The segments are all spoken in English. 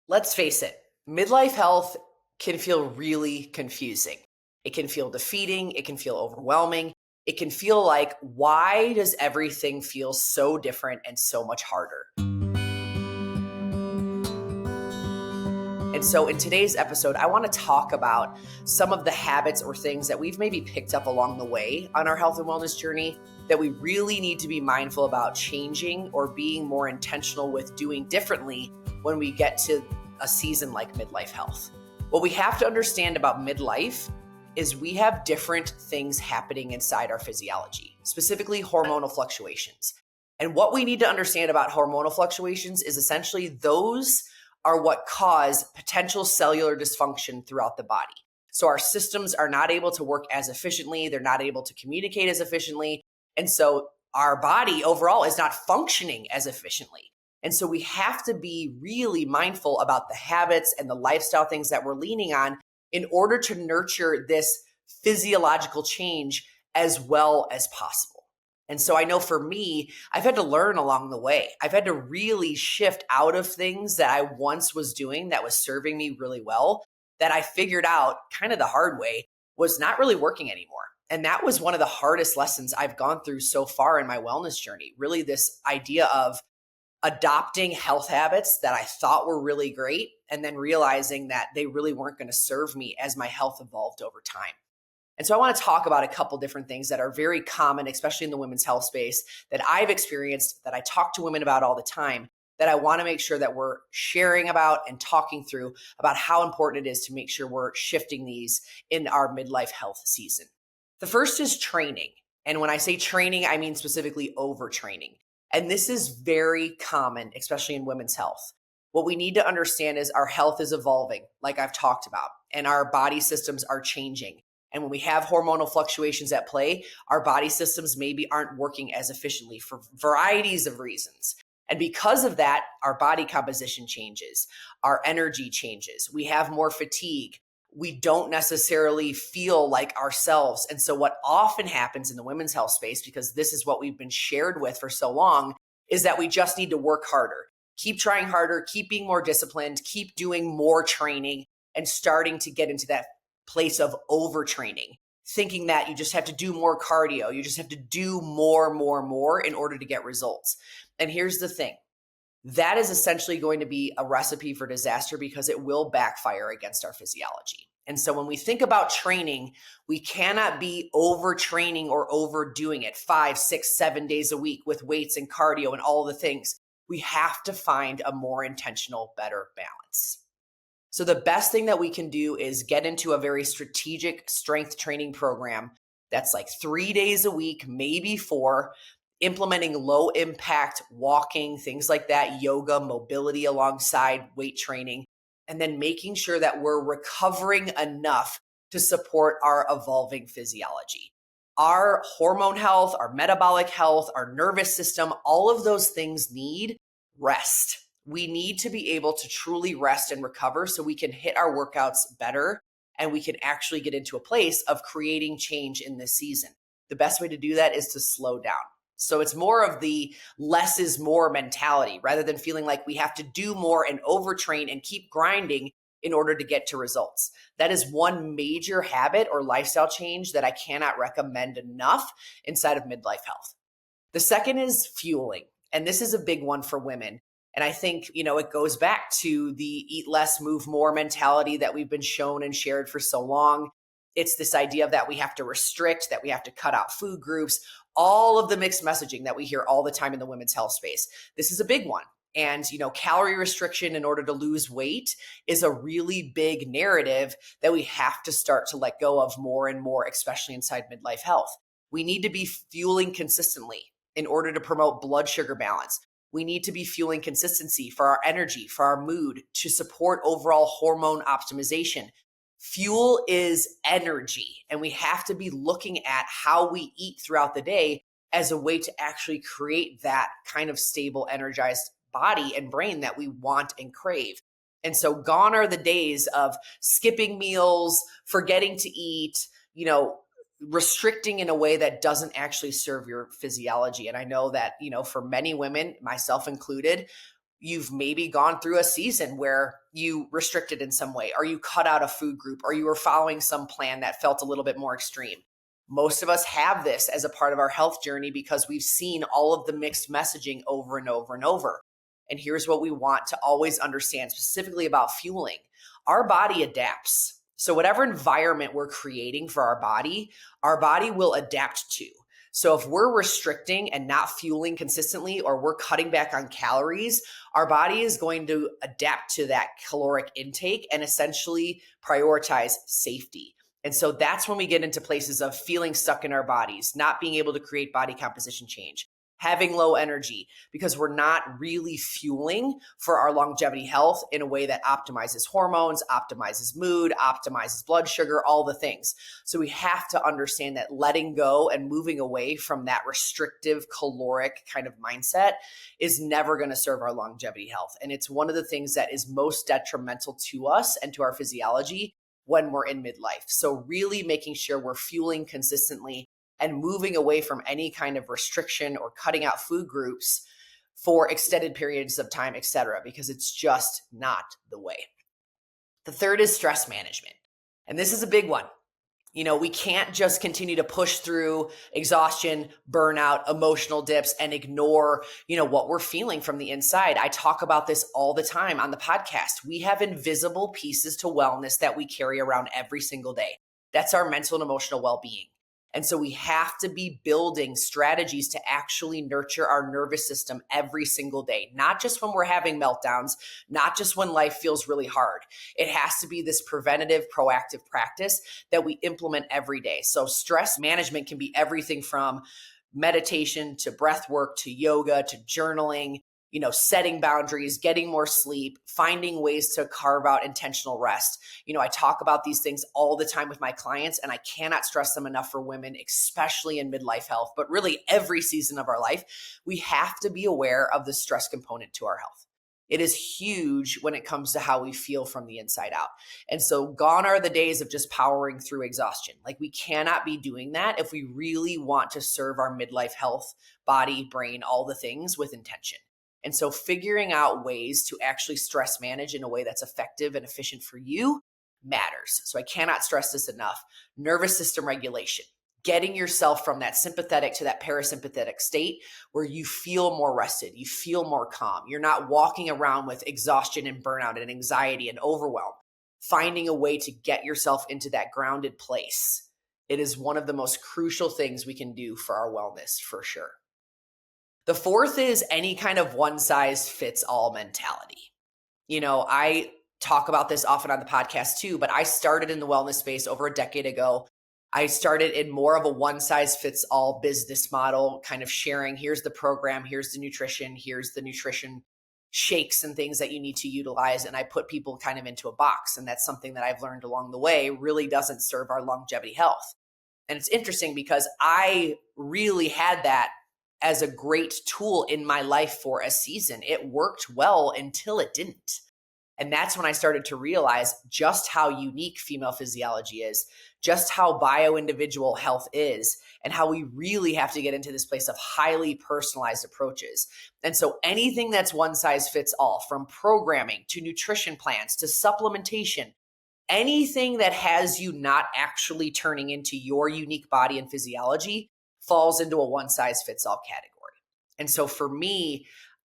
Let's face it, midlife health can feel really confusing. It can feel defeating. It can feel overwhelming. It can feel like, why does everything feel so different and so much harder? And so, in today's episode, I want to talk about some of the habits or things that we've maybe picked up along the way on our health and wellness journey that we really need to be mindful about changing or being more intentional with doing differently when we get to a season like midlife health. What we have to understand about midlife is we have different things happening inside our physiology, specifically hormonal fluctuations. And what we need to understand about hormonal fluctuations is essentially those are what cause potential cellular dysfunction throughout the body. So our systems are not able to work as efficiently. They're not able to communicate as efficiently. And so our body overall is not functioning as efficiently. And so we have to be really mindful about the habits and the lifestyle things that we're leaning on in order to nurture this physiological change as well as possible. And so I know for me, I've had to learn along the way. I've had to really shift out of things that I once was doing that was serving me really well, that I figured out kind of the hard way was not really working anymore. And that was one of the hardest lessons I've gone through so far in my wellness journey. Really, this idea of adopting health habits that I thought were really great and then realizing that they really weren't going to serve me as my health evolved over time. And so I want to talk about a couple different things that are very common, especially in the women's health space, that I've experienced, that I talk to women about all the time, that I want to make sure that we're sharing about and talking through about how important it is to make sure we're shifting these in our midlife health season. The first is training. And when I say training, I mean specifically overtraining. And this is very common, especially in women's health. What we need to understand is our health is evolving, like I've talked about, and our body systems are changing. And when we have hormonal fluctuations at play, our body systems maybe aren't working as efficiently for varieties of reasons. And because of that, our body composition changes, our energy changes, we have more fatigue, we don't necessarily feel like ourselves. And so what often happens in the women's health space, because this is what we've been shared with for so long, is that we just need to work harder, keep trying harder, keep being more disciplined, keep doing more training, and starting to get into that place of overtraining, thinking that you just have to do more cardio, you just have to do more in order to get results. And here's the thing. That is essentially going to be a recipe for disaster because it will backfire against our physiology. And so when we think about training, we cannot be overtraining or overdoing it 5, 6, 7 days a week with weights and cardio and all the things. We have to find a more intentional, better balance. So the best thing that we can do is get into a very strategic strength training program that's like 3 days a week, maybe 4, implementing low impact walking, things like that, yoga, mobility alongside weight training, and then making sure that we're recovering enough to support our evolving physiology. Our hormone health, our metabolic health, our nervous system, all of those things need rest. We need to be able to truly rest and recover so we can hit our workouts better and we can actually get into a place of creating change in this season. The best way to do that is to slow down. So it's more of the less is more mentality rather than feeling like we have to do more and overtrain and keep grinding in order to get to results. That is one major habit or lifestyle change that I cannot recommend enough inside of midlife health. The second is fueling. And this is a big one for women. And I think, it goes back to the eat less, move more mentality that we've been shown and shared for so long. It's this idea of that we have to restrict, that we have to cut out food groups, all of the mixed messaging that we hear all the time in the women's health space. This is a big one. And, calorie restriction in order to lose weight is a really big narrative that we have to start to let go of more and more, especially inside midlife health. We need to be fueling consistently in order to promote blood sugar balance. We need to be fueling consistency for our energy, for our mood, to support overall hormone optimization. Fuel is energy, and we have to be looking at how we eat throughout the day as a way to actually create that kind of stable, energized body and brain that we want and crave. And so gone are the days of skipping meals, forgetting to eat, restricting in a way that doesn't actually serve your physiology. And I know that, for many women, myself included, you've maybe gone through a season where you restricted in some way, or you cut out a food group, or you were following some plan that felt a little bit more extreme. Most of us have this as a part of our health journey because we've seen all of the mixed messaging over and over and over. And here's what we want to always understand specifically about fueling. Our body adapts. So whatever environment we're creating for our body will adapt to. So if we're restricting and not fueling consistently, or we're cutting back on calories, our body is going to adapt to that caloric intake and essentially prioritize safety. And so that's when we get into places of feeling stuck in our bodies, not being able to create body composition change, having low energy, because we're not really fueling for our longevity health in a way that optimizes hormones, optimizes mood, optimizes blood sugar, all the things. So we have to understand that letting go and moving away from that restrictive, caloric kind of mindset is never going to serve our longevity health. And it's one of the things that is most detrimental to us and to our physiology when we're in midlife. So really making sure we're fueling consistently and moving away from any kind of restriction or cutting out food groups for extended periods of time, etc., because it's just not the way. The third is stress management. And this is a big one. We can't just continue to push through exhaustion, burnout, emotional dips, and ignore, what we're feeling from the inside. I talk about this all the time on the podcast. We have invisible pieces to wellness that we carry around every single day. That's our mental and emotional well-being. And so we have to be building strategies to actually nurture our nervous system every single day, not just when we're having meltdowns, not just when life feels really hard. It has to be this preventative, proactive practice that we implement every day. So stress management can be everything from meditation to breath work to yoga to journaling, setting boundaries, getting more sleep, finding ways to carve out intentional rest. I talk about these things all the time with my clients, and I cannot stress them enough for women, especially in midlife health, but really every season of our life. We have to be aware of the stress component to our health. It is huge when it comes to how we feel from the inside out. And so gone are the days of just powering through exhaustion. Like, we cannot be doing that if we really want to serve our midlife health, body, brain, all the things with intention. And so figuring out ways to actually stress manage in a way that's effective and efficient for you matters. So I cannot stress this enough. Nervous system regulation, getting yourself from that sympathetic to that parasympathetic state where you feel more rested, you feel more calm. You're not walking around with exhaustion and burnout and anxiety and overwhelm. Finding a way to get yourself into that grounded place. It is one of the most crucial things we can do for our wellness, for sure. The fourth is any kind of one size fits all mentality. I talk about this often on the podcast too, but I started in the wellness space over a decade ago. I started in more of a one size fits all business model, kind of sharing, here's the program, here's the nutrition shakes and things that you need to utilize. And I put people kind of into a box. And that's something that I've learned along the way really doesn't serve our longevity health. And it's interesting because I really had that as a great tool in my life for a season. It worked well until it didn't. And that's when I started to realize just how unique female physiology is, just how bio-individual health is, and how we really have to get into this place of highly personalized approaches. And so anything that's one size fits all, from programming to nutrition plans to supplementation, anything that has you not actually turning into your unique body and physiology falls into a one size fits all category. And so for me,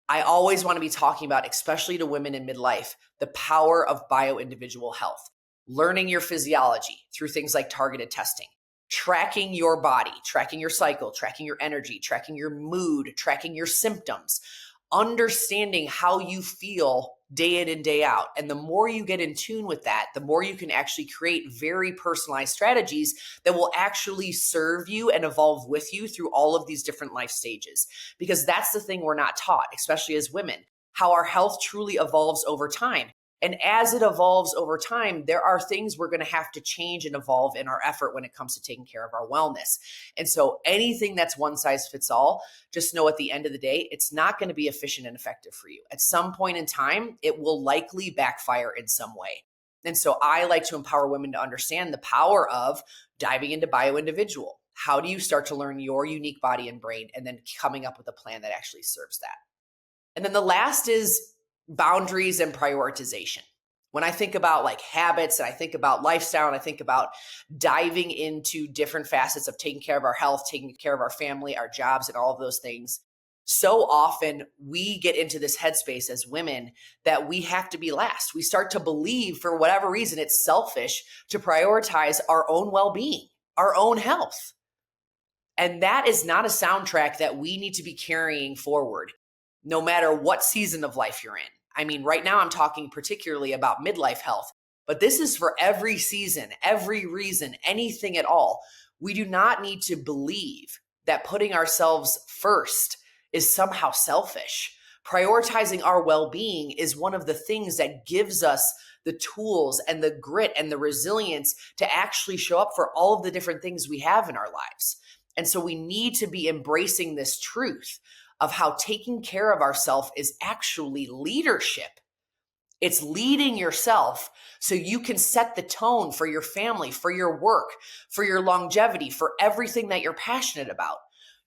I always want to be talking about, especially to women in midlife, the power of bio-individual health, learning your physiology through things like targeted testing, tracking your body, tracking your cycle, tracking your energy, tracking your mood, tracking your symptoms, understanding how you feel day in and day out. And the more you get in tune with that, the more you can actually create very personalized strategies that will actually serve you and evolve with you through all of these different life stages. Because that's the thing we're not taught, especially as women, how our health truly evolves over time. And as it evolves over time, there are things we're going to have to change and evolve in our effort when it comes to taking care of our wellness. And so anything that's one size fits all, just know at the end of the day, it's not going to be efficient and effective for you. At some point in time, it will likely backfire in some way. And so I like to empower women to understand the power of diving into bio-individual. How do you start to learn your unique body and brain, and then coming up with a plan that actually serves that? And then the last is boundaries and prioritization. When I think about like habits and I think about lifestyle and I think about diving into different facets of taking care of our health, taking care of our family, our jobs, and all of those things, so often we get into this headspace as women that we have to be last. We start to believe, for whatever reason, it's selfish to prioritize our own well-being, our own health. And that is not a soundtrack that we need to be carrying forward, no matter what season of life you're in. I mean, right now I'm talking particularly about midlife health, but this is for every season, every reason, anything at all. We do not need to believe that putting ourselves first is somehow selfish. Prioritizing our well-being is one of the things that gives us the tools and the grit and the resilience to actually show up for all of the different things we have in our lives. And so we need to be embracing this truth of how taking care of ourselves is actually leadership. It's leading yourself so you can set the tone for your family, for your work, for your longevity, for everything that you're passionate about.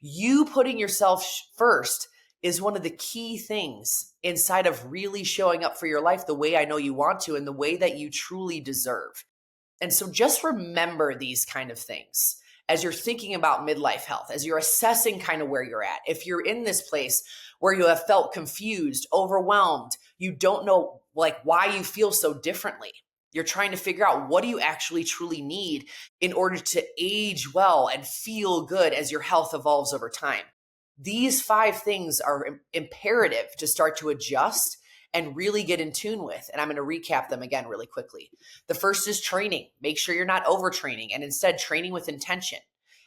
You putting yourself first is one of the key things inside of really showing up for your life the way I know you want to and the way that you truly deserve. And so just remember these kind of things as you're thinking about midlife health, as you're assessing kind of where you're at. If you're in this place where you have felt confused, overwhelmed, you don't know like why you feel so differently. You're trying to figure out what do you actually truly need in order to age well and feel good as your health evolves over time. These 5 things are imperative to start to adjust and really get in tune with. And I'm going to recap them again really quickly. The first is training. Make sure you're not overtraining and instead training with intention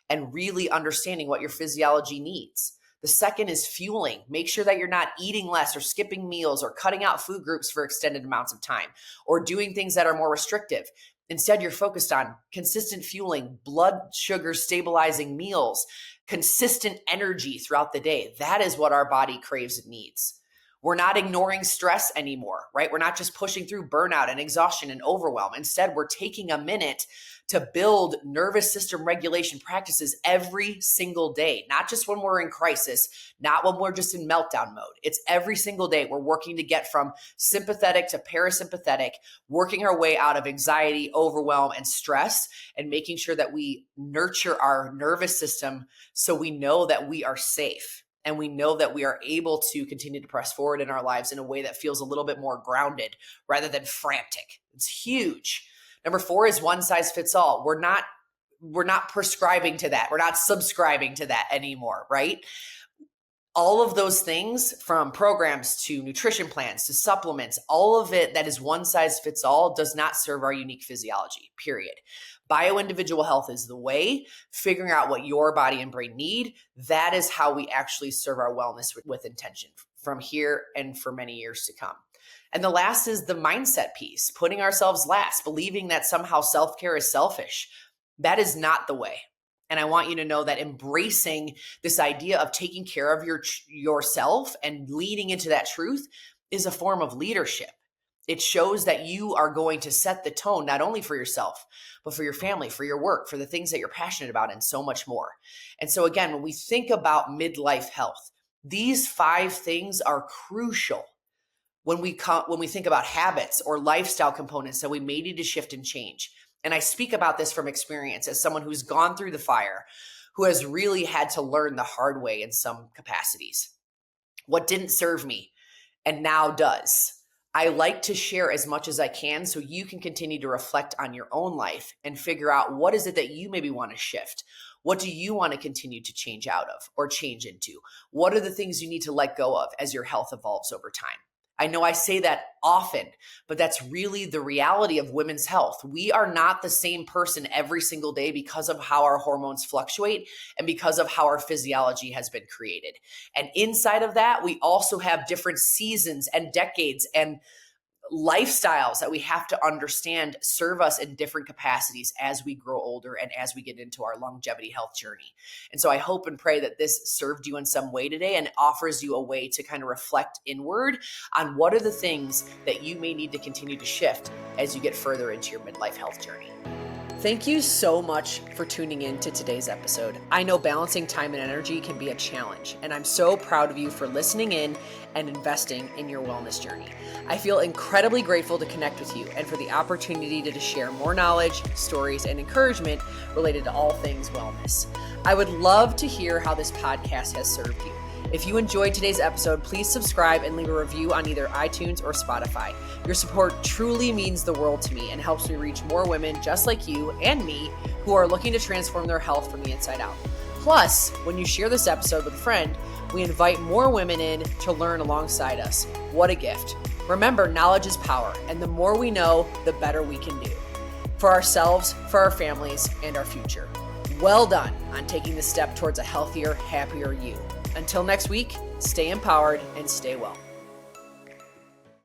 and really understanding what your physiology needs. The second is fueling. Make sure that you're not eating less or skipping meals or cutting out food groups for extended amounts of time or doing things that are more restrictive. Instead, you're focused on consistent fueling, blood sugar stabilizing meals, consistent energy throughout the day. That is what our body craves and needs. We're not ignoring stress anymore, right? We're not just pushing through burnout and exhaustion and overwhelm. Instead, we're taking a minute to build nervous system regulation practices every single day, not just when we're in crisis, not when we're just in meltdown mode. It's every single day we're working to get from sympathetic to parasympathetic, working our way out of anxiety, overwhelm, and stress, and making sure that we nurture our nervous system so we know that we are safe. And we know that we are able to continue to press forward in our lives in a way that feels a little bit more grounded rather than frantic. It's huge. Number 4 is one size fits all. We're not prescribing to that. We're not subscribing to that anymore, right? All of those things, from programs to nutrition plans to supplements, all of it that is one size fits all does not serve our unique physiology, period. Bio-individual health is the way. Figuring out what your body and brain need, that is how we actually serve our wellness with intention from here and for many years to come. And the last is the mindset piece, putting ourselves last, believing that somehow self-care is selfish. That is not the way. And I want you to know that embracing this idea of taking care of yourself and leaning into that truth is a form of leadership. It shows that you are going to set the tone, not only for yourself, but for your family, for your work, for the things that you're passionate about, and so much more. And so again, when we think about midlife health, these 5 things are crucial when we think about habits or lifestyle components that we may need to shift and change. And I speak about this from experience as someone who's gone through the fire, who has really had to learn the hard way in some capacities. What didn't serve me and now does. I like to share as much as I can so you can continue to reflect on your own life and figure out what is it that you maybe want to shift. What do you want to continue to change out of or change into? What are the things you need to let go of as your health evolves over time? I know I say that often, but that's really the reality of women's health. We are not the same person every single day because of how our hormones fluctuate and because of how our physiology has been created. And inside of that, we also have different seasons and decades and lifestyles that we have to understand serve us in different capacities as we grow older and as we get into our longevity health journey. And so I hope and pray that this served you in some way today and offers you a way to kind of reflect inward on what are the things that you may need to continue to shift as you get further into your midlife health journey. Thank you so much for tuning in to today's episode. I know balancing time and energy can be a challenge, and I'm so proud of you for listening in and investing in your wellness journey. I feel incredibly grateful to connect with you and for the opportunity to share more knowledge, stories, and encouragement related to all things wellness. I would love to hear how this podcast has served you. If you enjoyed today's episode, please subscribe and leave a review on either iTunes or Spotify. Your support truly means the world to me and helps me reach more women just like you and me who are looking to transform their health from the inside out. Plus, when you share this episode with a friend, we invite more women in to learn alongside us. What a gift. Remember, knowledge is power, and the more we know, the better we can do. For ourselves, for our families, and our future. Well done on taking the step towards a healthier, happier you. Until next week, stay empowered and stay well.